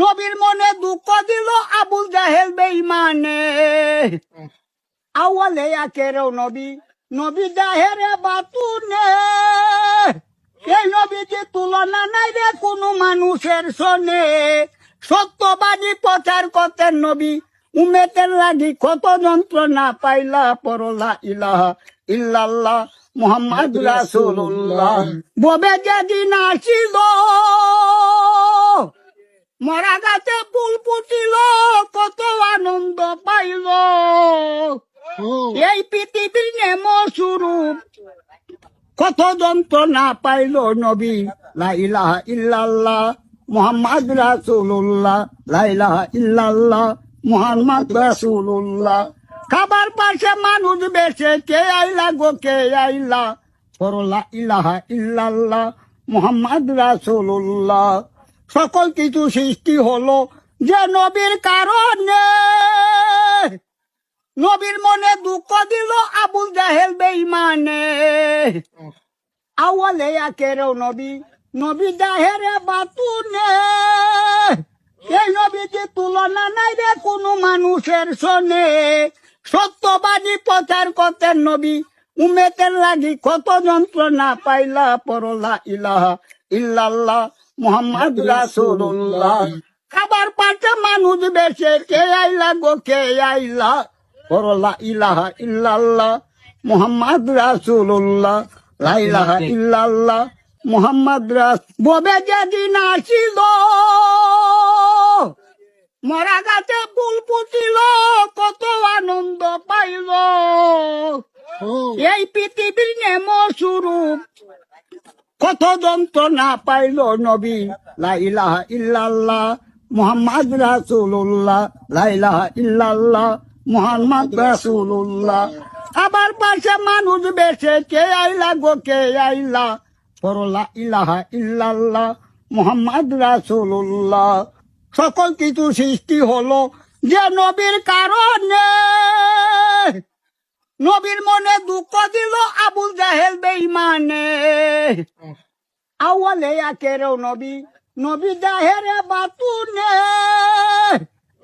নবীর মনে দুঃখ দিল আবুল জাহেল বেঈমানে। আওয়ালে আখেরেও নবী, নবী জাহেরে বাতুনে। এই নবীজি তুলনা নাই রে কোনো মানুষের সনে। সত্যবাদী প্রচার করতেন নবী, উম্মতের লাগি কত যন্ত্রণা পাইলা। পরলা ইলাহা ইল্লাল্লাহ মুহাম্মদ রাসূলুল্লাহ। ববে যেদিন আসিল মরা গাছে ফুল ফুটিল, কত আনন্দ পাইল। এই পৃথিবীর নেম স্বরূপ কত যন্ত্রণা পাইল নবী। লা ইলাহা ইল্লাল্লাহ মুহাম্মদ রাসূলুল্লাহ, লা ইলাহা ইল্লাল্লাহ মুহাম্মদ রাসূলুল্লাহ। খাবার পাশে মানুষ বেশে কে আইলা গো কে আইলা। পরলা ইলাহা ইল্লাল্লাহ মুহাম্মদ রাসূলুল্লাহ। সকল কিছু সৃষ্টি হলো যে নবীর কারণে। নবীর মনে দুঃখ দিল আবুল জাহেল বেঈমানে। আওয়ালে আখেরেও নবী, নবী জাহেরে বাতুনে। এই নবীজি তুলনা নাই রে কোনো মানুষের সনে। সত্যবাদী প্রচার করতেন নবী, উম্মতের লাগি কত যন্ত্রণা পাইলা। পরলা ইলাহা ইল্লাল্লাহ মুহাম্মদ রাসূলুল্লাহ। খাবার পাশে মানুষ বেশে কে আইলা গো কে আইলা। পরলা ইলাহা ইল্লাল্লাহ মুহাম্মদ রাসূলুল্লাহ, লা ইলাহা ইল্লাল্লাহ মুহাম্মদ ববে যেদিন আসিল মরা গাছে ফুল ফুটিল, কত আনন্দ পাইল। এই পৃথিবীর নেম স্বরূপ কত যন্ত্রণা পাইল নবী। লা ইলাহা ইল্লাল্লাহ মুহাম্মদ রাসূলুল্লাহ, লা ইলাহা ইল্লাল্লাহ মুহাম্মদ রাসূলুল্লাহ। আবার পাশে মানুষ বেশে কে আইলা গো কে আইলা। পরলা ইলাহা ইল্লাল্লাহ মুহাম্মদ রাসূলুল্লাহ। সকল কিছু সৃষ্টি হলো যে নবীর কারণে। নবীর মনে দুঃখ দিল আবুল জাহেল বেঈমানে। আওয়ালে আখেরেও নবী, নবী জাহেরে বাতুনে।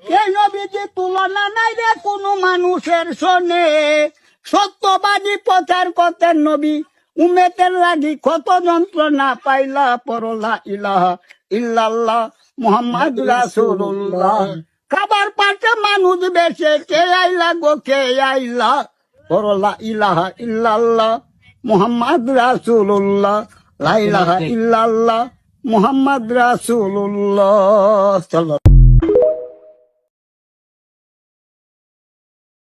এই নবীজি তুলনা নাই রে কোনো মানুষের সনে। সত্যবাদী প্রচার করতেন নবী, উম্মতের লাগি কত যন্ত্রণা পাইলা। পরলা ইলাহা ইল্লাল্লাহ মুহাম্মদ রাসূলুল্লাহ। খাবার পাশে মানুষ বেশে কে আইলা গো কে আইলা। পরলা ইলাহা ইল্লাল্লাহ মুহাম্মদ রাসূলুল্লাহ, লা ইলাহা ইল্লাল্লাহ মুহাম্মদ রাসূলুল্লাহ।